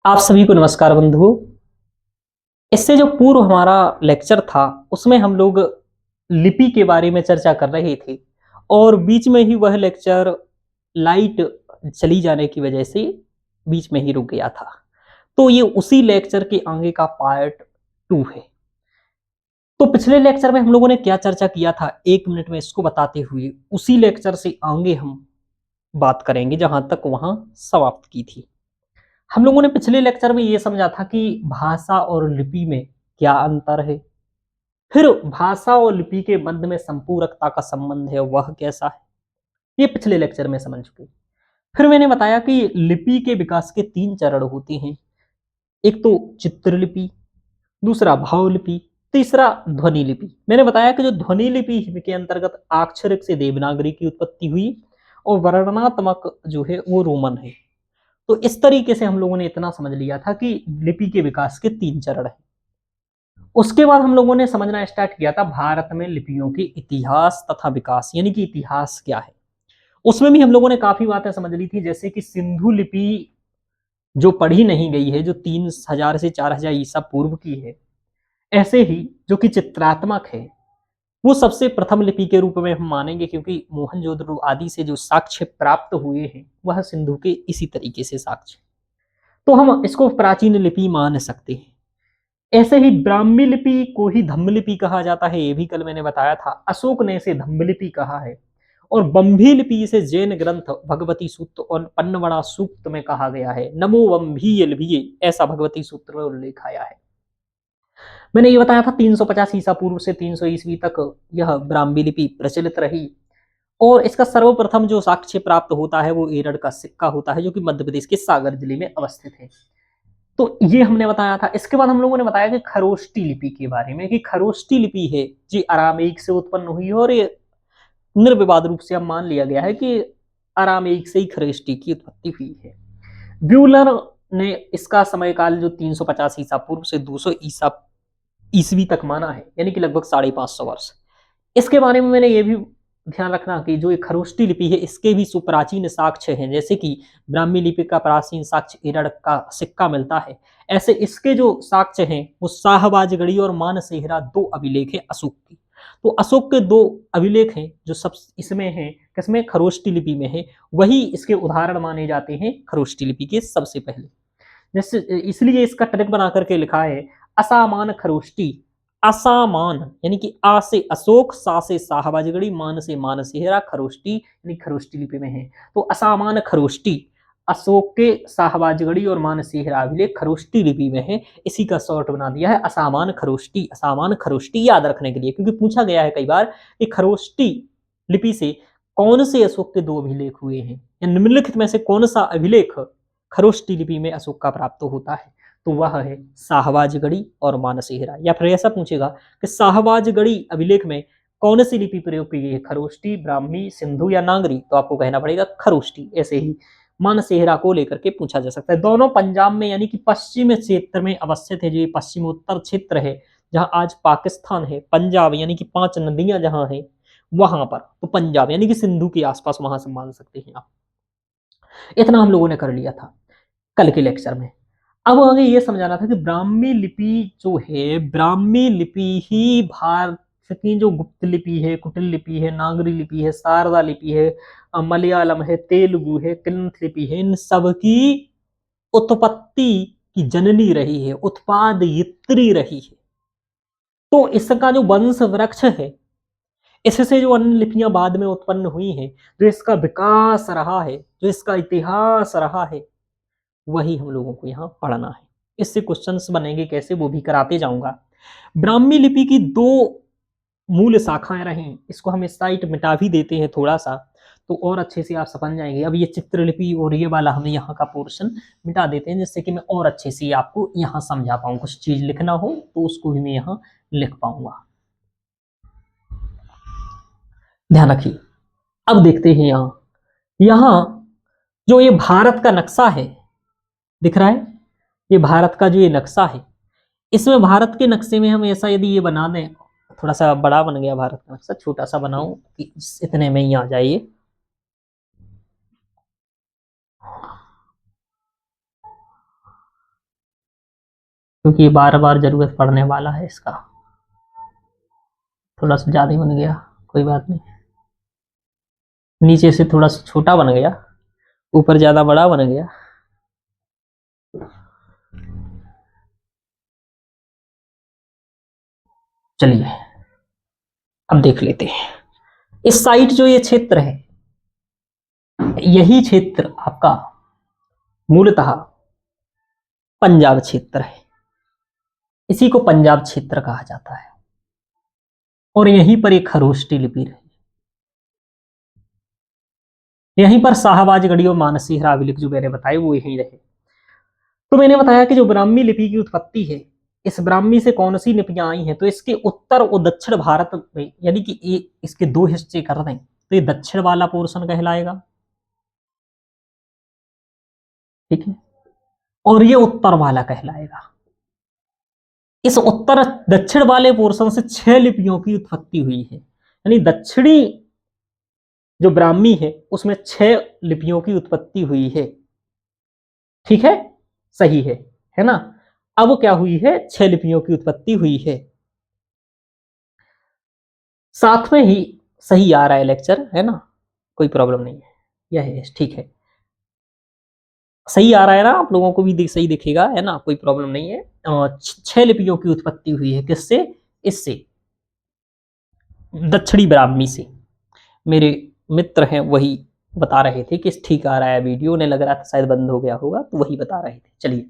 आप सभी को नमस्कार बंधुओं। इससे जो पूर्व हमारा लेक्चर था उसमें हम लोग लिपि के बारे में चर्चा कर रहे थे और बीच में ही वह लेक्चर लाइट चली जाने की वजह से बीच में ही रुक गया था। तो ये उसी लेक्चर के आगे का पार्ट 2 है। तो पिछले लेक्चर में हम लोगों ने क्या चर्चा किया था, 1 मिनट में इसको बताते हुए उसी लेक्चर से आगे हम बात करेंगे जहां तक वहां समाप्त की थी। हम लोगों ने पिछले लेक्चर में यह समझा था कि भाषा और लिपि में क्या अंतर है, फिर भाषा और लिपि के मध्य में संपूरकता का संबंध है वह कैसा है, ये पिछले लेक्चर में समझ चुके। फिर मैंने बताया कि लिपि के विकास के 3 चरण होते हैं। एक तो चित्रलिपि, दूसरा भावलिपि, तीसरा ध्वनि लिपि। मैंने बताया कि जो ध्वनि लिपि के अंतर्गत अक्षरिक से देवनागरी की उत्पत्ति हुई और वर्णनात्मक जो है वो रोमन है। तो इस तरीके से हम लोगों ने इतना समझ लिया था कि लिपि के विकास के 3 चरण हैं। उसके बाद हम लोगों ने समझना स्टार्ट किया था भारत में लिपियों के इतिहास तथा विकास, यानी कि इतिहास क्या है। उसमें भी हम लोगों ने काफी बातें समझ ली थी, जैसे कि सिंधु लिपि जो पढ़ी नहीं गई है, जो 3000 से 4000 ईसा पूर्व की है, ऐसे ही जो कि चित्रात्मक है वो सबसे प्रथम लिपि के रूप में हम मानेंगे, क्योंकि मोहनजोदड़ो आदि से जो साक्ष्य प्राप्त हुए हैं वह सिंधु के इसी तरीके से साक्ष्य, तो हम इसको प्राचीन लिपि मान सकते हैं। ऐसे ही ब्राह्मी लिपि को ही धम्मलिपि कहा जाता है, ये भी कल मैंने बताया था। अशोक ने इसे धम्मलिपि कहा है। और बंभी लिपि इसे जैन ग्रंथ भगवती सूत्र और पन्नवड़ा सूक्त में कहा गया है। नमो बंभी लिभिये, ऐसा भगवती सूत्र में उल्लेख आया है। मैंने ये बताया था 350 ईसा पूर्व से 300 ईस्वी तक यह ब्राह्मी लिपि प्रचलित रही। और इसका सर्वप्रथम जो साक्ष्य प्राप्त होता है वो एरड़ का सिक्का होता है, जो कि मध्य प्रदेश के सागर जिले में अवस्थित है। तो ये हमने बताया था। इसके बाद हम लोगों ने बताया कि खरोष्टी लिपि के बारे में, कि खरोष्टी लिपि है जी अरामेक से उत्पन्न हुई है, और ये निर्विवाद रूप से अब मान लिया गया है कि अरामेक से ही खरोष्टी की उत्पत्ति हुई है। ब्यूलर ने इसका समय काल जो 350 ईसा पूर्व से 200 ईसा ईसवी तक माना है, यानी कि लगभग 550 वर्ष। इसके बारे में मैंने ये भी ध्यान रखना कि जो ये खरोष्टी लिपि है इसके भी सुप्राचीन साक्ष्य हैं, जैसे कि ब्राह्मी लिपि का प्राचीन साक्ष्य एरड़ का सिक्का मिलता है। ऐसे इसके जो साक्ष्य हैं वो शाहबाजगढ़ी और मानसेहरा 2 अभिलेख है अशोक की। तो अशोक के 2 अभिलेख हैं जो सब इसमें हैं, किसमें, खरोष्टी लिपि में है। वही इसके उदाहरण माने जाते हैं खरोष्टी लिपि के सबसे पहले। जैसे इसलिए इसका ट्रिक बना करके लिखा है असामान खरोष्टी। असामान यानी कि आ से अशोक, सा से शाहबाजगढ़ी, मान से मानसेहरा, खरोष्टी यानी खरोष्टी लिपि में है। तो असामान खरोष्टी अशोक के शाहबाजगढ़ी और मानसेहरा अभिलेख खरोष्टी लिपि में है। इसी का शॉर्ट बना दिया है असामान खरोष्टी। असामान खरोष्टी याद रखने के लिए, क्योंकि पूछा गया है कई बार कि खरोष्टी लिपि से कौन से अशोक के 2 अभिलेख हुए हैं, या निम्नलिखित में से कौन सा अभिलेख खरोष्टी लिपि में अशोक का प्राप्त होता है। तो वह है शाहबाजगढ़ी और मानसेहरा। या फिर ऐसा पूछेगा कि शाहबाजगढ़ी अभिलेख में कौन सी लिपि प्रयोग की गई है, खरोष्टी, ब्राह्मी, सिंधु या नागरी, तो आपको कहना पड़ेगा खरोष्टी। ऐसे ही मानसेहरा को लेकर के पूछा जा सकता है। दोनों पंजाब में यानी कि पश्चिमी क्षेत्र में अवस्थित है। जो ये पश्चिमोत्तर क्षेत्र है जहां आज पाकिस्तान है, पंजाब यानी कि 5 नदियां जहां हैं वहां पर, तो पंजाब यानी कि सिंधु के आसपास वहां से मान सकते हैं आप। इतना हम लोगों ने कर लिया था कल के लेक्चर में। अब आगे ये समझाना था कि ब्राह्मी लिपि जो है, ब्राह्मी लिपि ही भारत की जो गुप्त लिपि है, कुटिल लिपि है, नागरी लिपि है, शारदा लिपि है, मलयालम है, तेलुगु है, किल्लत लिपि है, इन सब की उत्पत्ति की जननी रही है, उत्पादयित्री रही है। तो इसका जो वंश वृक्ष है, इससे जो अन्य लिपियां बाद में उत्पन्न हुई हैं, जो इसका विकास रहा है, जो इसका इतिहास रहा है, वही हम लोगों को यहाँ पढ़ना है। इससे क्वेश्चंस बनेंगे कैसे, वो भी कराते जाऊंगा। ब्राह्मी लिपि की 2 मूल शाखाएं रहीं। इसको हम इस साइट मिटा भी देते हैं थोड़ा सा, तो और अच्छे से आप समझ जाएंगे। अब ये चित्रलिपि और ये वाला हम यहाँ का पोर्शन मिटा देते हैं, जिससे कि मैं और अच्छे से आपको यहाँ समझा पाऊँ। कुछ चीज लिखना हो तो उसको भी मैं यहाँ लिख पाऊंगा। ध्यान रखिए। अब देखते हैं यहाँ जो ये भारत का नक्शा है, दिख रहा है, ये भारत का जो ये नक्शा है, इसमें भारत के नक्शे में हम ऐसा यदि ये बना दें, थोड़ा सा बड़ा बन गया भारत का नक्शा, छोटा सा बनाऊं कि इतने में ही आ जाइए। क्योंकि बार बार जरूरत पड़ने वाला है इसका। थोड़ा सा ज़्यादा ही बन गया, कोई बात नहीं। नीचे से थोड़ा सा छोटा बन गया, ऊपर ज़्यादा बड़ा बन गया। चलिए अब देख लेते हैं। इस साइड जो ये क्षेत्र है, यही क्षेत्र आपका मूलतः पंजाब क्षेत्र है। इसी को पंजाब क्षेत्र कहा जाता है। और यहीं पर एक खरोष्टी लिपि रही। यहीं पर शाहबाज गढ़ी और मानसी हराविलिक जो मैंने बताए वो यहीं रहे। तो मैंने बताया कि जो ब्राह्मी लिपि की उत्पत्ति है, इस ब्राह्मी से कौन सी लिपियां आई हैं, तो इसके उत्तर और दक्षिण भारत में, यानी कि इसके दो हिस्से कर दें तो ये दक्षिण वाला पोर्शन कहलाएगा, ठीक है, और ये उत्तर वाला कहलाएगा। इस उत्तर दक्षिण वाले पोर्शन से 6 लिपियों की उत्पत्ति हुई है, यानी दक्षिणी जो ब्राह्मी है उसमें 6 लिपियों की उत्पत्ति हुई है, ठीक है, सही है ना। अब क्या हुई है, 6 लिपियों की उत्पत्ति हुई है। साथ में ही सही आ रहा है लेक्चर, है ना, कोई प्रॉब्लम नहीं है, यह है ठीक है, सही आ रहा है ना, आप लोगों को भी सही दिखेगा, है ना, कोई प्रॉब्लम नहीं है। 6 लिपियों की उत्पत्ति हुई है, किससे, इससे, दक्षिणी ब्राह्मी से। मेरे मित्र हैं वही बता रहे थे कि ठीक आ रहा है वीडियो, उन्हें लग रहा था शायद बंद हो गया होगा, तो वही बता रहे थे। चलिए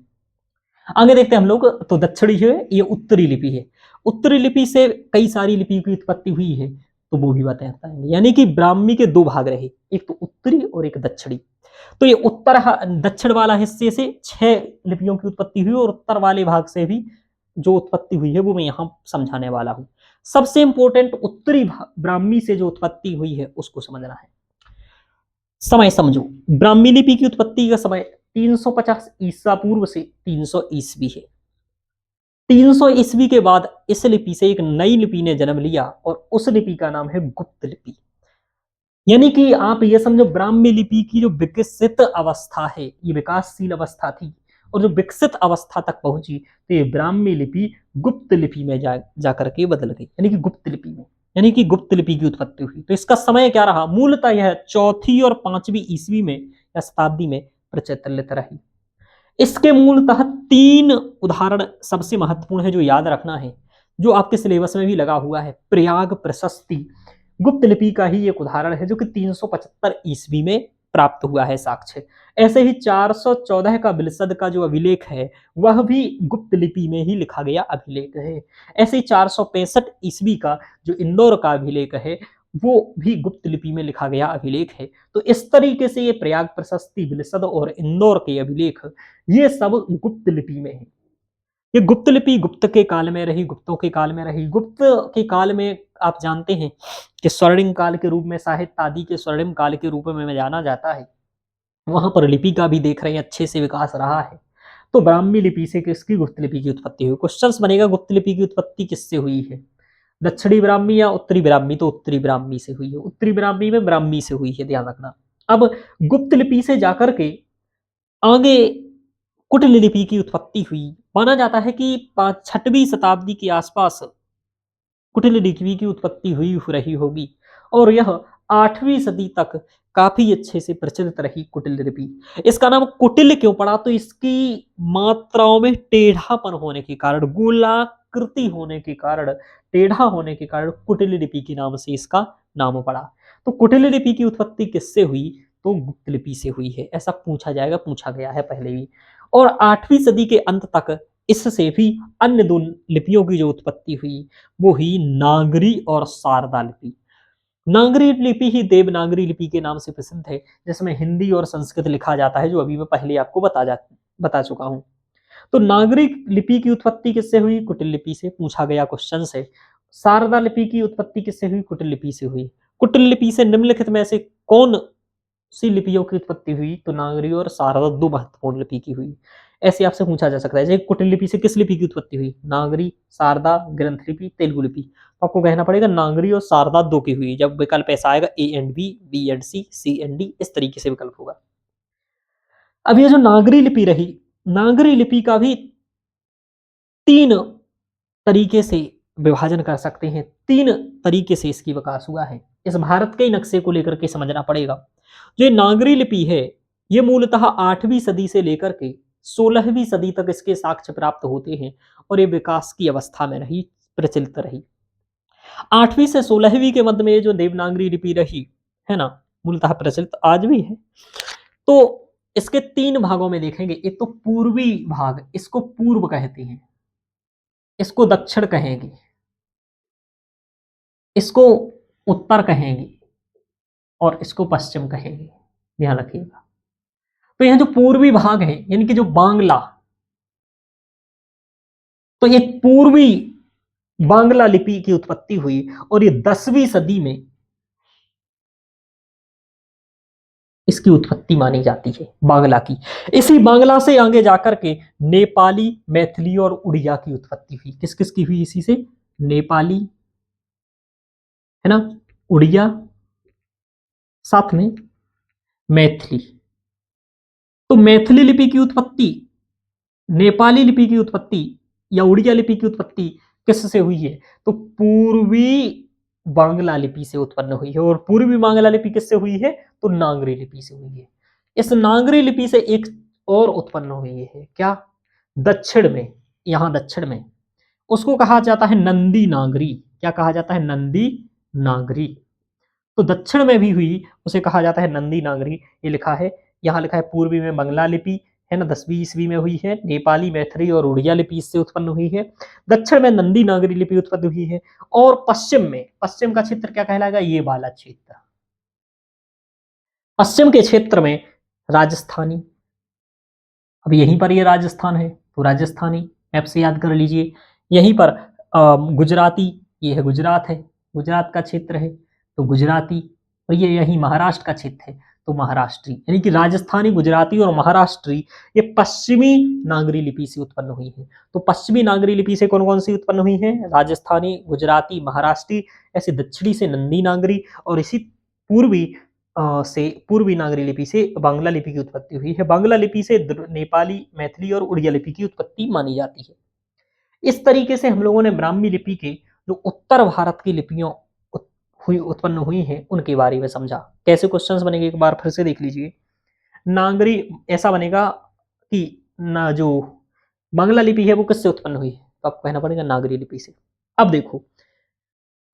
आगे देखते हैं हम लोग। तो दक्षिणी है, ये उत्तरी लिपि है। उत्तरी लिपि से कई सारी लिपि की उत्पत्ति हुई है, तो वो भी बताएंगे। यानी कि ब्राह्मी के दो भाग रहे, एक तो उत्तरी और एक दक्षिणी। तो ये उत्तर दक्षिण वाला हिस्से से 6 लिपियों की उत्पत्ति हुई, और उत्तर वाले भाग से भी जो उत्पत्ति हुई है वो मैं यहां समझाने वाला हूं। सबसे इंपॉर्टेंट उत्तरी ब्राह्मी से जो उत्पत्ति हुई है उसको समझना है। समय समझो, ब्राह्मी लिपि की उत्पत्ति का समय 350 ईसा पूर्व से 300 ईस्वी है। 300 ईस्वी के बाद इस लिपि से एक नई लिपि ने जन्म लिया, और उस लिपि का नाम है गुप्त लिपि। यानी कि आप ये समझो, ब्राह्मी लिपि की जो विकसित अवस्था है, ये विकासशील अवस्था थी, और जो विकसित अवस्था तक पहुंची तो ये ब्राह्मी लिपि गुप्त लिपि में जाकर के बदल गई, यानी कि गुप्त लिपि में, यानी कि गुप्त लिपि की उत्पत्ति हुई। तो इसका समय क्या रहा, मूलतः यह 4वीं और 5वीं ईस्वी में या शताब्दी में प्रचलित रही। इसके मूलतः 3 उदाहरण सबसे महत्वपूर्ण है जो याद रखना है, जो आपके सिलेबस में भी लगा हुआ है। प्रयाग प्रशस्ति गुप्त लिपि का ही एक उदाहरण है, जो कि 375 ईस्वी में प्राप्त हुआ है साक्ष्य। ऐसे ही 414 का बिलसद का जो अभिलेख है, वह भी गुप्त लिपि में ही लिखा गया अभिलेख है। ऐसे ही 465 ईस्वी का जो इंदौर का अभिलेख है, वो भी गुप्त लिपि में लिखा गया अभिलेख है। तो इस तरीके से ये प्रयाग प्रशस्ति, बिलसद और इंदौर के अभिलेख, ये सब गुप्त लिपि में है। ये गुप्त लिपि गुप्त के काल में रही, गुप्तों के काल में रही। गुप्त के काल में आप जानते हैं कि स्वर्णिम काल के रूप में, साहित्य आदि के स्वर्णिम काल के रूप में जाना जाता है। वहां पर लिपि का भी देख रहे हैं अच्छे से विकास रहा है। तो ब्राह्मी लिपि से किसकी, गुप्त लिपि की उत्पत्ति हुई। क्वेश्चंस बनेगा, गुप्त लिपि की उत्पत्ति किससे हुई है, दक्षिणी ब्राह्मी या उत्तरी ब्राह्मी, तो उत्तरी ब्राह्मी से हुई है। उत्तरी ब्राह्मी में ब्राह्मी से हुई है, ध्यान रखना। अब गुप्त लिपि से जाकर के आगे कुटिल लिपि की उत्पत्ति हुई। माना जाता है कि 6वीं शताब्दी के आसपास कुटिल लिपि की उत्पत्ति हुई रही होगी, और यह 8वीं सदी तक काफी अच्छे से प्रचलित रही कुटिल लिपि। इसका नाम कुटिल क्यों पड़ा, तो इसकी मात्राओं में टेढ़ापन होने के कारण, गोलाकृति होने के कारण, टेढ़ा होने के कारण कुटिल लिपि के नाम से इसका नाम पड़ा। तो कुटिल लिपि की उत्पत्ति किससे हुई, तो गुप्त लिपि से हुई है, ऐसा पूछा जाएगा, पूछा गया है पहले भी। और 8वीं सदी के अंत तक इससे भी अन्य 2 लिपियों की जो उत्पत्ति हुई, वो ही नागरी और शारदा लिपि। नागरी लिपि ही देवनागरी लिपि के नाम से प्रसिद्ध है, जिसमें हिंदी और संस्कृत लिखा जाता है, जो अभी मैं पहले आपको बता चुका हूं। तो नागरी लिपि की उत्पत्ति किससे हुई, कुटिल लिपि से, पूछा गया क्वेश्चन से। शारदा लिपि की उत्पत्ति किससे हुई, कुटिल लिपि से हुई। कुटिल लिपि से निम्नलिखित में से कौन सी लिपियों की उत्पत्ति हुई, तो नागरी और शारदा 2 महत्वपूर्ण लिपि की हुई। ऐसे आपसे पूछा जा सकता है, जैसे कुटिल लिपि से किस लिपि की उत्पत्ति हुई, नागरी, शारदा, ग्रंथ लिपि, तेलुगु लिपि। तो आपको कहना पड़ेगा नागरी और शारदा 2 की हुई। जब विकल्प ऐसा आएगा A and B and C and D, इस तरीके से विकल्प होगा। अब ये जो नागरी लिपि रही, नागरी लिपि का भी तीन तरीके से विभाजन कर सकते हैं, तीन तरीके से इसकी विकास हुआ है। इस भारत के नक्शे को लेकर के समझना पड़ेगा। जो नागरी लिपि है, ये मूलतः 8वीं सदी से लेकर के 16वीं सदी तक इसके साक्ष्य प्राप्त होते हैं और ये विकास की अवस्था में रही, प्रचलित रही। 8वीं से 16वीं के मध्य में जो देवनागरी लिपि रही है ना, मूलतः प्रचलित आज भी है। तो इसके तीन भागों में देखेंगे। एक तो पूर्वी भाग, इसको पूर्व कहते हैं, इसको दक्षिण कहेंगे, इसको उत्तर कहेंगे और इसको पश्चिम कहेंगे। ध्यान रखिएगा। तो यह जो पूर्वी भाग है, यानी कि जो बांग्ला, तो ये पूर्वी बांग्ला लिपि की उत्पत्ति हुई और ये 10वीं सदी में इसकी उत्पत्ति मानी जाती है, बांग्ला की। इसी बांग्ला से आगे जाकर के नेपाली, मैथिली और उड़िया की उत्पत्ति हुई। किस किस की हुई? इसी से नेपाली, है ना, उड़िया, साथ में मैथिली। तो मैथिली लिपि की उत्पत्ति, नेपाली लिपि की उत्पत्ति या उड़िया लिपि की उत्पत्ति किससे हुई है? तो पूर्वी बांग्ला लिपि से उत्पन्न हुई है। और पूर्वी बांग्ला लिपि किससे हुई है? तो नागरी लिपि से हुई है। इस नागरी लिपि से एक और उत्पन्न हुई है, क्या? दक्षिण में, यहां दक्षिण में उसको कहा जाता है नंदी नागरी। क्या कहा जाता है? नंदी नागरी। तो दक्षिण में भी हुई, उसे कहा जाता है नंदी नागरी। ये लिखा है, यहाँ लिखा है पूर्वी में बांग्ला लिपि, है ना, 10वीं ईस्वी में हुई है। नेपाली, मैथिली और उड़िया लिपि इससे उत्पन्न हुई है। दक्षिण में नंदी नागरी लिपि उत्पन्न हुई है। और पश्चिम में, पश्चिम का क्षेत्र क्या कहलाएगा? ये वाला क्षेत्र। पश्चिम के क्षेत्र में राजस्थानी, अब यहीं पर ये राजस्थान है तो राजस्थानी मैप से याद कर लीजिए। यहीं पर गुजराती, ये है गुजरात है, गुजरात का क्षेत्र है तो गुजराती। और ये यही महाराष्ट्र का क्षेत्र है तो महाराष्ट्री। यानी कि राजस्थानी, गुजराती और महाराष्ट्री ये पश्चिमी नागरी लिपि से उत्पन्न हुई है। तो पश्चिमी नागरी लिपि से कौन कौन सी उत्पन्न हुई है? राजस्थानी, गुजराती, महाराष्ट्री। ऐसे दक्षिणी से नंदी नागरी और इसी पूर्वी से पूर्वी नागरी लिपि से बांग्ला लिपि की उत्पत्ति हुई है। बांग्ला लिपि से नेपाली, मैथिली और उड़िया लिपि की उत्पत्ति मानी जाती है। इस तरीके से हम लोगों ने ब्राह्मी लिपि के जो उत्तर भारत की लिपियां उत्पन्न हुई हैं उनके बारे में समझा। कैसे क्वेश्चंस बनेंगे एक बार फिर से देख लीजिए। नागरी ऐसा बनेगा कि ना जो बांग्ला लिपि है वो किससे उत्पन्न हुई है? तो आपको कहना पड़ेगा नागरी लिपि से। अब देखो,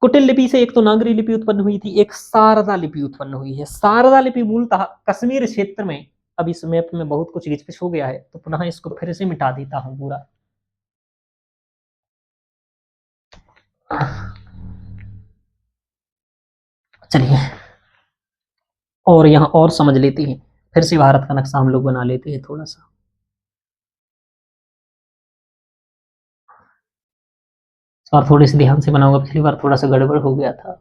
कुटिल लिपि से एक तो नागरी लिपि उत्पन्न हुई थी, एक शारदा लिपि उत्पन्न हुई है। शारदा लिपि मूलतः कश्मीर क्षेत्र में, अब इस मैप में बहुत कुछ गिचपिच हो गया है तो पुनः इसको फिर से मिटा देता हूं पूरा। चलिए और यहां और समझ लेते हैं, फिर से भारत का नक्शा हम लोग बना लेते हैं थोड़ा सा। इस बार थोड़ी सी ध्यान से बनाऊंगा, पिछली बार थोड़ा सा गड़बड़ हो गया था,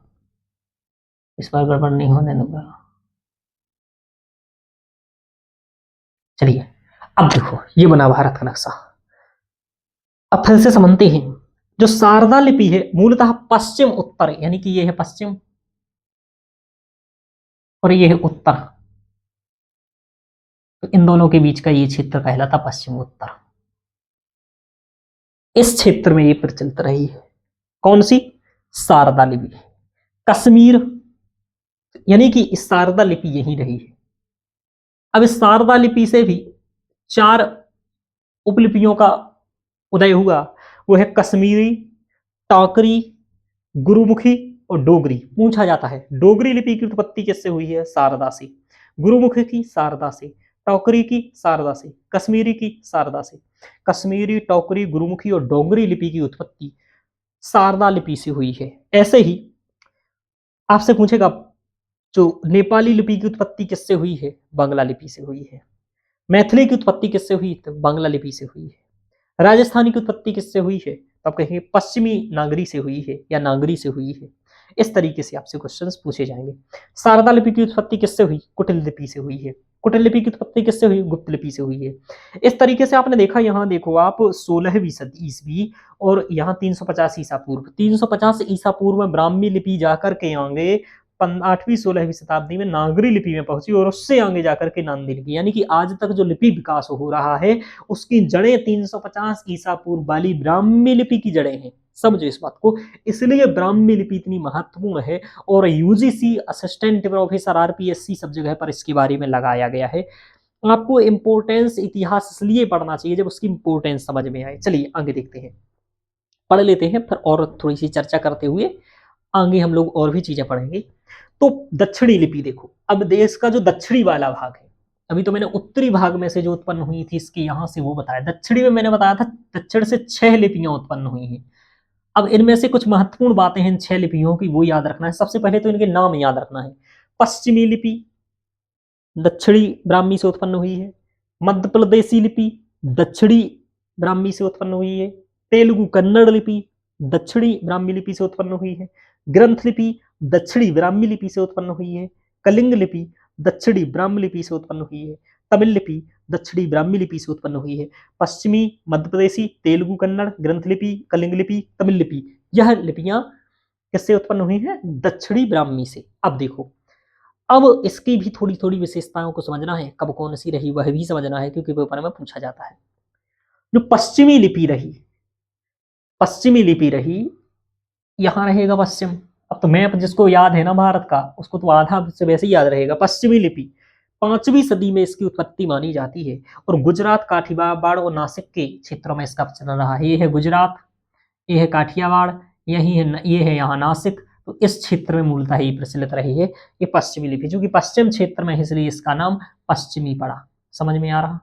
इस बार गड़बड़ नहीं होने दूंगा। चलिए अब देखो, ये बना भारत का नक्शा। अब फिर से समझते हैं। जो शारदा लिपि है मूलतः पश्चिम उत्तर, यानी कि ये है पश्चिम और ये है उत्तर, तो इन दोनों के बीच का ये क्षेत्र कहलाता पश्चिम उत्तर। इस क्षेत्र में ये प्रचलित रही है। कौन सी? शारदा लिपि। कश्मीर, यानी कि इस शारदा लिपि यही रही है। अब इस शारदा लिपि से भी 4 उपलिपियों का उदय हुआ। वो है कश्मीरी, टाकरी, गुरुमुखी और डोगरी। पूछा जाता है डोगरी लिपि की उत्पत्ति किससे हुई है? शारदा से। गुरुमुखी की शारदा से, टोकरी की शारदा से, कश्मीरी की शारदा से। कश्मीरी, टोकरी, गुरुमुखी और डोगरी लिपि की उत्पत्ति शारदा लिपि से हुई है। ऐसे ही आपसे पूछेगा जो नेपाली लिपि की उत्पत्ति किससे हुई है? बांग्ला लिपि से हुई है। मैथिली की उत्पत्ति किससे हुई? तो बांग्ला लिपि से हुई है। राजस्थानी की उत्पत्ति किससे हुई है? तो आप कहेंगे पश्चिमी नागरी से हुई है या नागरी से हुई है। इस तरीके से आपसे क्वेश्चंस पूछे जाएंगे। शारदा लिपि की उत्पत्ति किससे हुई? कुटिल लिपि से हुई है। कुटिल लिपि की उत्पत्ति किससे हुई? गुप्त लिपि से हुई है। इस तरीके से आपने देखा, यहाँ देखो आप 16वीं सदी ईस्वी और यहाँ 350 ईसा पूर्व, 350 ईसा पूर्व में ब्राह्मी लिपि जाकर के आगे 8वीं 16वीं शताब्दी में नागरी लिपि में पहुंची और उससे आगे जाकर के नांदी लिपि, यानी कि आज तक जो लिपि विकास हो रहा है उसकी जड़ें 350 ईसा पूर्व वाली ब्राह्मी लिपि की जड़ें हैं। समझो इस बात को, इसलिए ब्राह्मी लिपि इतनी महत्वपूर्ण है और यूजीसी असिस्टेंट प्रोफेसर आरपीएससी सब जगह पर इसके बारे में लगाया गया है। आपको इंपोर्टेंस इतिहास इसलिए पढ़ना चाहिए जब उसकी इंपोर्टेंस समझ में आए। चलिए आगे देखते हैं, पढ़ लेते हैं, फिर और थोड़ी सी चर्चा करते हुए आगे हम लोग और भी चीजें पढ़ेंगे। तो दक्षिणी लिपि देखो, अब देश का जो दक्षिणी वाला भाग है, अभी तो मैंने उत्तरी भाग में से जो उत्पन्न हुई थी इसकी यहां से वो बताया, दक्षिणी में मैंने बताया था दक्षिण से 6 लिपियां उत्पन्न हुई हैं। अब इनमें से कुछ महत्वपूर्ण बातें हैं इन 6 लिपियों की, वो याद रखना है। सबसे पहले तो इनके नाम याद रखना है। पश्चिमी लिपि दक्षिणी ब्राह्मी से उत्पन्न हुई है। मध्य प्रदेशी लिपि दक्षिणी ब्राह्मी से उत्पन्न हुई है। तेलुगु कन्नड़ लिपि दक्षिणी ब्राह्मी लिपि से उत्पन्न हुई है। ग्रंथ लिपि दक्षिणी ब्राह्मी लिपि से उत्पन्न हुई है। कलिंग लिपि दक्षिणी ब्राह्मी लिपि से उत्पन्न हुई है। तमिल लिपि दक्षिणी ब्राह्मी लिपि से उत्पन्न हुई है। पश्चिमी, मध्य प्रदेशी, तेलुगु कन्नड़, ग्रंथ लिपि, कलिंग लिपि, तमिल लिपि, यह लिपियां किससे उत्पन्न हुई हैं? दक्षिणी ब्राह्मी से। अब देखो, अब इसकी भी थोड़ी थोड़ी विशेषताओं को समझना है, कब कौन सी रही वह भी समझना है, क्योंकि पेपर में पूछा जाता है। जो पश्चिमी लिपि रही, पश्चिमी लिपि रही, यहां रहेगा पश्चिम। अब तो मैप जिसको याद है ना भारत का, उसको तो आधा से वैसे ही याद रहेगा। पश्चिमी लिपि 5वीं सदी में इसकी उत्पत्ति मानी जाती है और गुजरात, काठियावाड़ और नासिक के क्षेत्रों में इसका प्रचलन रहा है। ये है गुजरात, ये है काठियावाड़, यही है, ये है यहाँ नासिक। तो इस क्षेत्र में मूलतः ही प्रचलित रही है ये पश्चिमी लिपि, जो कि पश्चिम क्षेत्र में है इसलिए इसका नाम पश्चिमी पड़ा। समझ में आ रहा?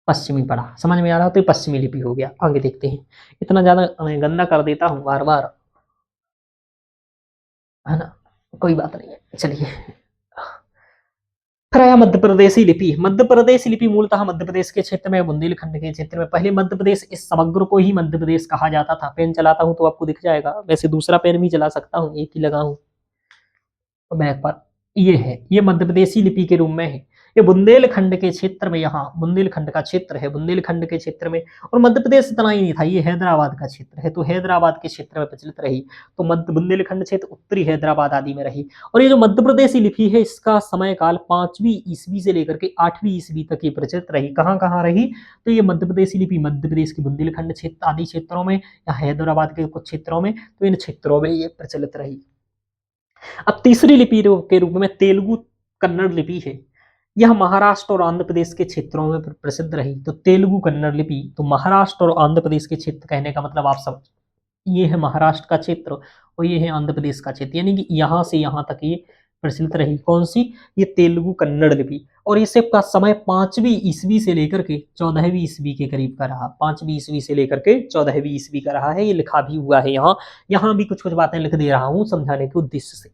पश्चिमी पड़ा, समझ में आ रहा? तो ये पश्चिमी लिपि हो गया। आगे देखते हैं, इतना ज्यादा मैं गंदा कर देता हूँ बार बार, है ना, कोई बात नहीं है। चलिए, फिर आया मध्य प्रदेशी लिपि। मध्य प्रदेश लिपि मूलतः मध्य प्रदेश के क्षेत्र में, बुंदेलखंड के क्षेत्र में, पहले मध्य प्रदेश, इस समग्र को ही मध्य प्रदेश कहा जाता था। पेन चलाता हूं तो आपको दिख जाएगा, वैसे दूसरा पेन भी चला सकता हूँ, एक ही लगाऊं तो बैक पर। ये है, ये मध्य प्रदेशी लिपि के रूप में है। ये बुंदेलखंड के क्षेत्र में, यहाँ बुंदेलखंड का क्षेत्र है, बुंदेलखंड के क्षेत्र में, और मध्य प्रदेश इतना ही नहीं था, ये हैदराबाद का क्षेत्र है, तो हैदराबाद के क्षेत्र में प्रचलित रही। तो मध्य बुंदेलखंड क्षेत्र उत्तरी हैदराबाद आदि में रही। और ये जो मध्य प्रदेशी लिपि है, इसका समय काल 5वीं ईस्वी से लेकर के 8वीं ईस्वी तक ये प्रचलित रही। कहाँ कहाँ रही? तो ये मध्य प्रदेशी लिपि मध्य प्रदेश के बुंदेलखंड क्षेत्र आदि क्षेत्रों में, या हैदराबाद के कुछ क्षेत्रों में, तो इन क्षेत्रों में ये प्रचलित रही। अब तीसरी लिपि के रूप में तेलुगु कन्नड़ लिपि है। यह महाराष्ट्र और आंध्र प्रदेश के क्षेत्रों में प्रसिद्ध रही। तो तेलुगु कन्नड़ लिपि, तो महाराष्ट्र और आंध्र प्रदेश के क्षेत्र कहने का मतलब आप समझ, ये है महाराष्ट्र का क्षेत्र और ये है आंध्र प्रदेश का क्षेत्र, यानी कि यहां से यहां तक ये प्रचलित रही। कौन सी? ये तेलुगु कन्नड़ लिपि। और इसे का समय 5वीं ईस्वी से लेकर के 14वीं ईस्वी के करीब का रहा। 5वीं ईस्वी से लेकर के 14वीं ईस्वी का रहा है। ये लिखा भी हुआ है यहाँ, यहाँ भी कुछ कुछ बातें लिख दे रहा हूँ समझाने के उद्देश्य से।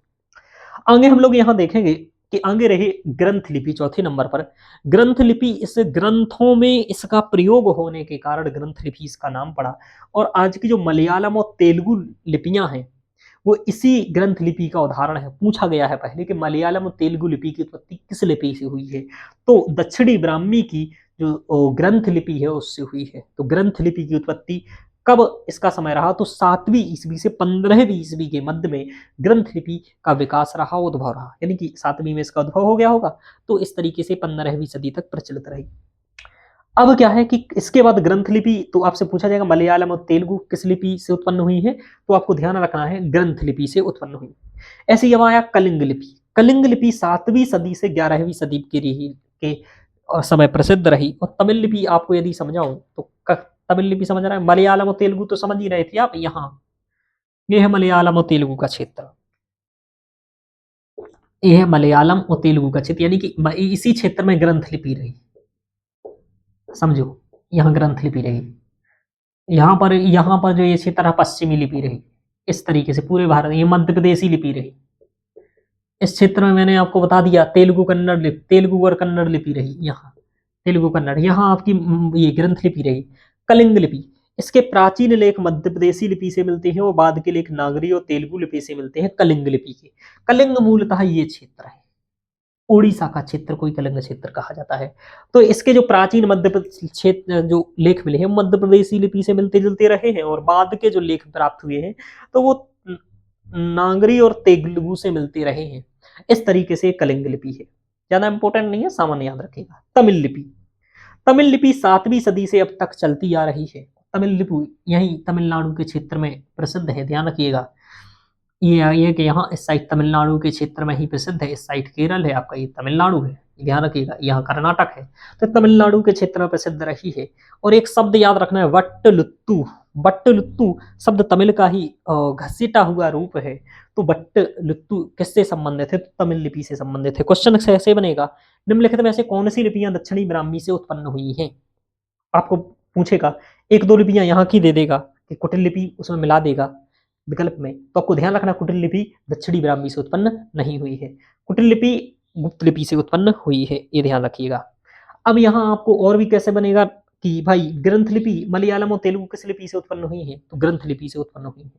आगे हम लोग यहाँ देखेंगे कि आगे रहे ग्रंथ लिपि, चौथे नंबर पर। ग्रंथ लिपि, इस ग्रंथों में इसका प्रयोग होने के कारण ग्रंथ लिपि इसका नाम पड़ा। और आज की जो मलयालम और तेलुगु लिपियां हैं वो इसी ग्रंथ लिपि का उदाहरण है। पूछा गया है पहले कि मलयालम और तेलुगु लिपि की उत्पत्ति किस लिपि से हुई है, तो दक्षिणी ब्राह्मी की जो ग्रंथ लिपि है उससे हुई है। तो ग्रंथ लिपि की उत्पत्ति कब इसका समय रहा? तो 7वीं ईस्वी से 15वीं ईस्वी के मध्य में ग्रंथ लिपि का विकास रहा, उद्भव रहा, यानी कि 7वीं में इसका उद्भव हो गया होगा। तो इस तरीके से 15वीं सदी तक प्रचलित रही। अब क्या है कि इसके बाद ग्रंथ लिपि, तो आपसे पूछा जाएगा मलयालम और तेलुगु किस लिपि से उत्पन्न हुई है, तो आपको ध्यान रखना है ग्रंथ लिपि से उत्पन्न हुई। ऐसे ही अब आया कलिंग लिपि। कलिंग लिपि 7वीं सदी से 11वीं सदी के समय प्रसिद्ध रही। और तमिल लिपि आपको यदि समझाऊं तो तमिल लिपि समझ रहे हैं, मलयालम और तेलुगु तो समझ ही रहे थे आप। यहाँ ये है मलयालम और तेलुगु का क्षेत्र, ये है मलयालम और तेलुगु का क्षेत्र, यानी कि इसी क्षेत्र में ग्रंथ लिपि रही। समझो, यहाँ ग्रंथ लिपि रही, यहाँ पर जो ये क्षेत्र है पश्चिमी लिपि रही। इस तरीके से पूरे भारत, ये मध्य प्रदेशी लिपि रही। इस क्षेत्र में मैंने आपको बता दिया तेलुगु कन्नड़ लिपि, तेलुगु और कन्नड़ लिपि रही। यहाँ तेलुगु कन्नड़, यहाँ आपकी ये ग्रंथ लिपि रही। कलिंग लिपि, इसके प्राचीन लेख मध्य प्रदेशी लिपि से मिलते हैं और बाद के लेख नागरी और तेलुगु लिपि से मिलते हैं कलिंग लिपि के। कलिंग मूलतः ये क्षेत्र है, उड़ीसा का क्षेत्र को कलिंग क्षेत्र कहा जाता है। तो इसके जो प्राचीन मध्य क्षेत्र जो लेख मिले हैं मध्य प्रदेशी लिपि से मिलते जुलते रहे हैं, और बाद के जो लेख प्राप्त हुए हैं तो वो नागरी और तेलुगु से मिलते रहे हैं। इस तरीके से कलिंग लिपि है, ज्यादा इंपॉर्टेंट नहीं है, सामान्य याद रखिएगा। तमिल लिपि, तमिल लिपि 7वीं सदी से अब तक चलती आ रही है। तमिल लिपि यही तमिलनाडु के क्षेत्र में प्रसिद्ध है, ध्यान रखिएगा। ये कि यहाँ इस साइड तमिलनाडु के क्षेत्र में ही प्रसिद्ध है, इस साइड केरल है आपका, ये तमिलनाडु है, ध्यान रखिएगा, यहाँ कर्नाटक है। तो तमिलनाडु के क्षेत्र में प्रसिद्ध रही है। और एक शब्द याद रखना है, वट्टलुत्तु। वट्टलुत्तु शब्द तमिल का ही घसीटा हुआ रूप है। तो वट्टलुत्तु किससे संबंधित है? तो तमिल लिपि से संबंधित है। क्वेश्चन ऐसे बनेगा, निम्नलिखित में से कौन सी लिपियां दक्षिणी ब्राह्मी से उत्पन्न हुई हैं? आपको पूछेगा, एक दो लिपियां यहाँ की दे देगा कि कुटिल लिपि उसमें मिला देगा विकल्प में, तो आपको ध्यान रखना कुटिल लिपि दक्षिणी ब्राह्मी से उत्पन्न नहीं हुई है, कुटिल लिपि गुप्त लिपि से उत्पन्न हुई है, ये ध्यान रखिएगा। अब यहाँ आपको और भी कैसे बनेगा कि भाई ग्रंथ लिपि मलयालम और तेलुगु किस लिपि से उत्पन्न हुई है? तो ग्रंथ लिपि से उत्पन्न हुई है।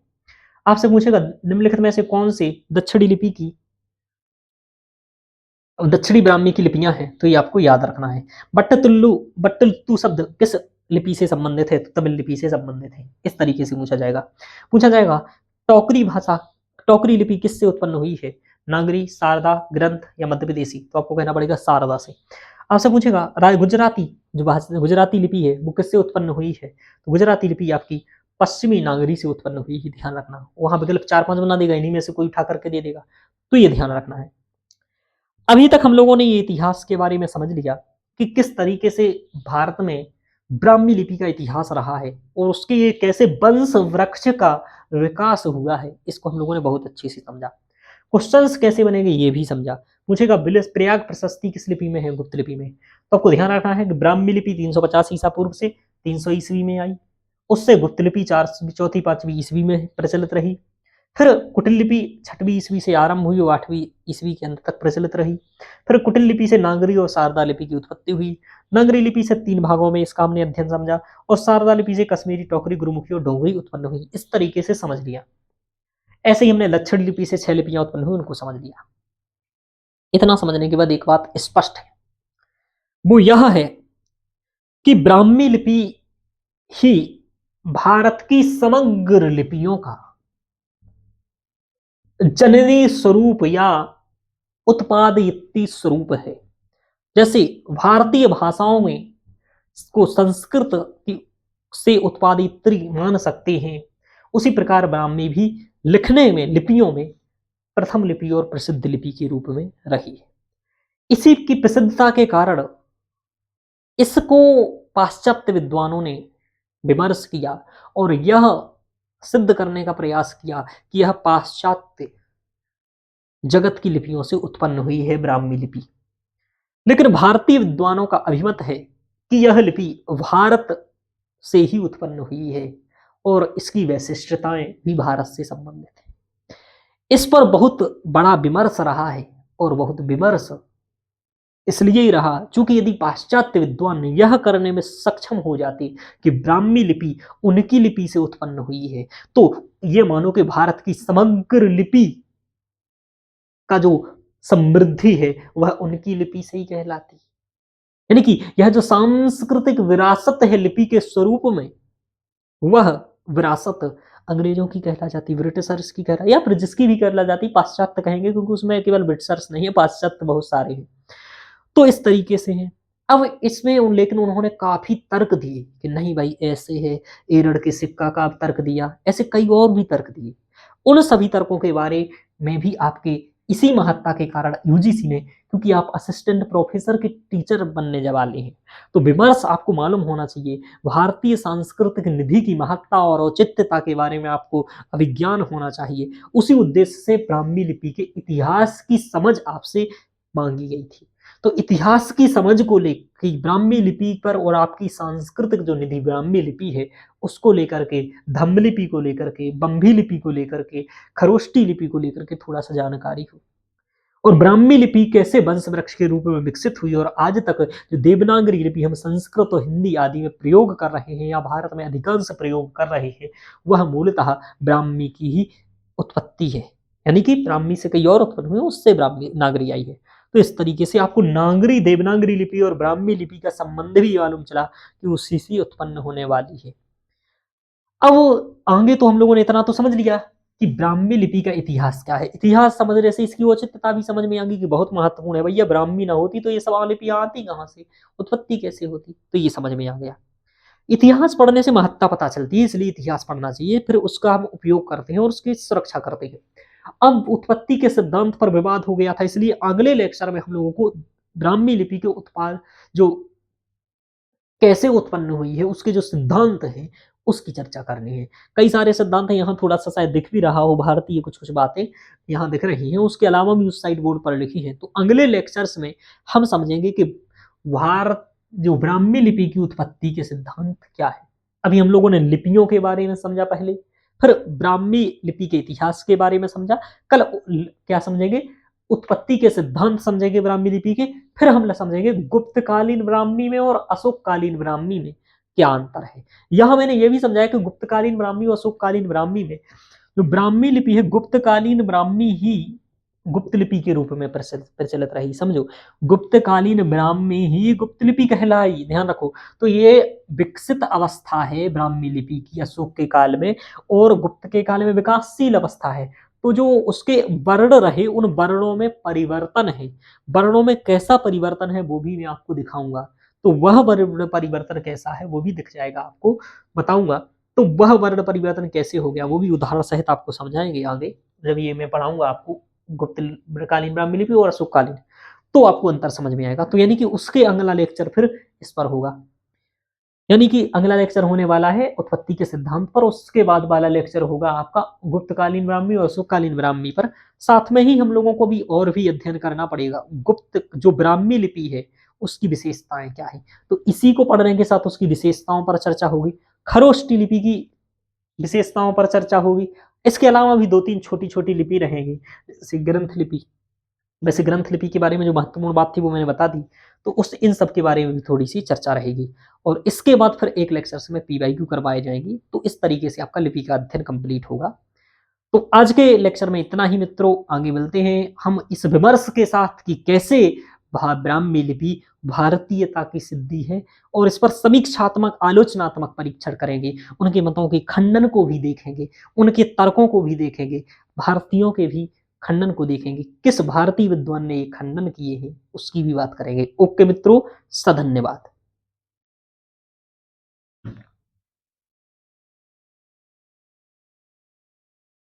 आपसे पूछेगा निम्नलिखित में से कौन से दक्षिणी लिपि की दक्षिणी ब्राह्मी की लिपियां हैं? तो ये आपको याद रखना है। बट्टलुत्तु शब्द किस लिपि से संबंधित है? तो तमिल लिपि से संबंधित है। इस तरीके से पूछा जाएगा टोकरी भाषा, टोकरी लिपि किससे उत्पन्न हुई है? नागरी, शारदा, ग्रंथ या मध्य प्रदेशी? तो आपको कहना पड़ेगा शारदा से। आपसे पूछेगा गुजराती, जो भाषा गुजराती लिपि है वो किससे उत्पन्न हुई है? तो गुजराती लिपि आपकी पश्चिमी नागरी से उत्पन्न हुई है, ध्यान रखना। वहां विकल्प 4-5 बना देगा, इन्हीं में से कोई उठा करके दे देगा, तो ये ध्यान रखना है। अभी तक हम लोगों ने ये इतिहास के बारे में समझ लिया कि किस तरीके से भारत में ब्राह्मी लिपि का इतिहास रहा है और उसके ये कैसे वंश वृक्ष का विकास हुआ है, इसको हम लोगों ने बहुत अच्छे से समझा। क्वेश्चंस कैसे बनेंगे ये भी समझा। पूछेगा प्रयाग प्रशस्ति किस लिपि में है? गुप्त लिपि में। तो आपको ध्यान रखना है कि ब्राह्मी लिपि 350 ईसा पूर्व से 300 ईस्वी में आई, उससे गुप्त लिपि 4वीं 5वीं ईस्वी में प्रचलित रही। फिर कुटिल लिपि 6वीं ईस्वी से आरंभ हुई और 8वीं ईस्वी के अंत तक प्रचलित रही। फिर कुटिल लिपि से नागरी और शारदा लिपि की उत्पत्ति हुई। नागरी लिपि से 3 भागों में इसका हमने अध्ययन समझा और शारदा लिपि से कश्मीरी, टोकरी, गुरुमुखी और डोगरी उत्पन्न हुई। इस तरीके से समझ लिया। ऐसे ही हमने लक्षण लिपि से 6 लिपियां उत्पन्न हुई, उनको समझ लिया। इतना समझने के बाद एक बात स्पष्ट है, वो यह है कि ब्राह्मी लिपि ही भारत की समग्र लिपियों का जननी स्वरूप या उत्पादयित्री स्वरूप है। जैसे भारतीय भाषाओं में को संस्कृत से उत्पादित्री मान सकते हैं, उसी प्रकार ब्राह्मी भी लिखने में लिपियों में प्रथम लिपि और प्रसिद्ध लिपि के रूप में रही है। इसी की प्रसिद्धता के कारण इसको पाश्चात्य विद्वानों ने विमर्श किया और यह सिद्ध करने का प्रयास किया कि यह पाश्चात्य जगत की लिपियों से उत्पन्न हुई है ब्राह्मी लिपि। लेकिन भारतीय विद्वानों का अभिमत है कि यह लिपि भारत से ही उत्पन्न हुई है और इसकी वैशिष्टताएं भी भारत से संबंधित है। इस पर बहुत बड़ा विमर्श रहा है और बहुत विमर्श इसलिए ही रहा क्योंकि यदि पाश्चात्य विद्वान यह करने में सक्षम हो जाते कि ब्राह्मी लिपि उनकी लिपि से उत्पन्न हुई है, तो ये मानो कि भारत की समग्र लिपि का जो समृद्धि है वह उनकी लिपि से ही कहलाती। यानी कि यह जो सांस्कृतिक विरासत है लिपि के स्वरूप में, वह विरासत अंग्रेजों की कहला जाती, ब्रिटिशर्स की कहला, या फिर जिसकी भी कहला जाती, पाश्चात्य कहेंगे क्योंकि उसमें केवल ब्रिटिशर्स नहीं है, पाश्चात्य बहुत सारे हैं। तो इस तरीके से है। अब इसमें लेकिन उन्होंने काफी तर्क दिए कि नहीं भाई ऐसे है, एरड़ के सिक्का का तर्क दिया, ऐसे कई और भी तर्क दिए। उन सभी तर्कों के बारे में भी आपके इसी महत्ता के कारण यूजीसी ने, क्योंकि आप असिस्टेंट प्रोफेसर के टीचर बनने वाले हैं, तो विमर्श आपको मालूम होना चाहिए, भारतीय सांस्कृतिक निधि की महत्ता और औचित्यता के बारे में आपको अभिज्ञान होना चाहिए। उसी उद्देश्य से ब्राह्मी लिपि के इतिहास की समझ आपसे मांगी गई थी। तो इतिहास की समझ को लेकर ब्राह्मी लिपि पर और आपकी सांस्कृतिक जो निधि ब्राह्मी लिपि है उसको लेकर के, धम्म लिपि को लेकर के, बंभी लिपि को लेकर के, खरोष्टी लिपि को लेकर के थोड़ा सा जानकारी हो, और ब्राह्मी लिपि कैसे वंश वृक्ष के रूप में विकसित हुई और आज तक जो देवनागरी लिपि हम संस्कृत और हिंदी आदि में प्रयोग कर रहे हैं या भारत में अधिकांश प्रयोग कर रहे हैं, वह मूलतः ब्राह्मी की ही उत्पत्ति है। यानी कि ब्राह्मी से कई और उत्पन्न हुए, उससे ब्राह्मी नागरी आई है। तो इस तरीके से आपको नागरी, देवनागरी लिपि और ब्राह्मी लिपि का संबंध भी मालूम चला कि उसी से उत्पन्न होने वाली है। अब आगे तो हम लोगों ने इतना तो समझ लिया कि ब्राह्मी लिपि का इतिहास क्या है। इतिहास समझने से इसकी औचित्यता भी समझ में आएगी कि बहुत महत्वपूर्ण है। भैया ब्राह्मी ना होती तो ये सब लिपियां आती कहाँ से, उत्पत्ति कैसे होती, तो ये समझ में आ गया। इतिहास पढ़ने से महत्ता पता चलती है, इसलिए इतिहास पढ़ना चाहिए, फिर उसका हम उपयोग करते हैं और उसकी सुरक्षा करते हैं। अब उत्पत्ति के सिद्धांत पर विवाद हो गया था, इसलिए अगले लेक्चर में हम लोगों को ब्राह्मी लिपि के उत्पाद जो कैसे उत्पन्न हुई है, उसके जो सिद्धांत हैं उसकी चर्चा करनी है। कई सारे सिद्धांत हैं, यहाँ थोड़ा सा शायद दिख भी रहा हो, भारतीय कुछ कुछ बातें यहाँ दिख रही हैं, उसके अलावा भी उस साइड बोर्ड पर लिखी हैं। तो अगले लेक्चर्स में हम समझेंगे कि भारत जो ब्राह्मी लिपि की उत्पत्ति के सिद्धांत क्या है। अभी हम लोगों ने लिपियों के बारे में समझा पहले, फिर ब्राह्मी लिपि के इतिहास के बारे में समझा, कल क्या समझेंगे, उत्पत्ति के सिद्धांत समझेंगे ब्राह्मी लिपि के, फिर हम समझेंगे गुप्तकालीन ब्राह्मी में और अशोककालीन ब्राह्मी में क्या अंतर है। यहां मैंने यह भी समझाया कि गुप्तकालीन ब्राह्मी और अशोककालीन ब्राह्मी में जो ब्राह्मी लिपि है, गुप्तकालीन ब्राह्मी ही गुप्त लिपि के रूप में प्रचलित रही। समझो, गुप्तकालीन ब्राह्मी ही गुप्त लिपि कहलाई, ध्यान रखो। तो ये विकसित अवस्था है ब्राह्मी लिपि की अशोक के काल में, और गुप्त के काल में विकासशील अवस्था है। तो जो उसके वर्ण रहे, उन वर्णों में परिवर्तन है। वर्णों में कैसा परिवर्तन है वो भी मैं आपको दिखाऊंगा। तो वह वर्ण परिवर्तन कैसा है वो भी दिख जाएगा, आपको बताऊंगा। तो वह वर्ण परिवर्तन कैसे हो गया वो भी उदाहरण सहित आपको समझाएंगे आगे, जब ये मैं पढ़ाऊंगा आपको गुप्तकालीन ब्राह्मी लिपि और अशोककालीन, तो आपको अंतर समझ में आएगा। तो यानी कि उसके अगला लेक्चर फिर इस पर होगा, यानी कि अगला लेक्चर होने वाला है उत्पत्ति के सिद्धांत पर, उसके बाद वाला लेक्चर होगा आपका गुप्तकालीन ब्राह्मी और अशोककालीन ब्राह्मी पर। साथ में ही हम लोगों को भी और भी अध्ययन करना पड़ेगा, गुप्त जो ब्राह्मी लिपि है उसकी विशेषताएं क्या है, तो इसी को पढ़ने के साथ उसकी विशेषताओं पर चर्चा होगी। खरोष्टी लिपि की विशेषताओं पर चर्चा होगी। इसके अलावा भी दो तीन छोटी छोटी लिपि रहेंगी, जैसे ग्रंथ लिपि। वैसे ग्रंथ लिपि के बारे में जो महत्वपूर्ण बात थी वो मैंने बता दी, तो उस इन सब के बारे में भी थोड़ी सी चर्चा रहेगी। और इसके बाद फिर एक लेक्चर में पीवाईक्यू करवाए जाएंगी। तो इस तरीके से आपका लिपि का अध्ययन कंप्लीट होगा। तो आज के लेक्चर में इतना ही मित्रों, आगे मिलते हैं हम इस विमर्श के साथ कि कैसे ब्राह्मी लिपि भारतीयता की सिद्धि है, और इस पर समीक्षात्मक आलोचनात्मक परीक्षण करेंगे, उनके मतों के खंडन को भी देखेंगे, उनके तर्कों को भी देखेंगे, भारतीयों के भी खंडन को देखेंगे, किस भारतीय विद्वान ने ये खंडन किए हैं उसकी भी बात करेंगे। ओके मित्रों, सधन्यवाद।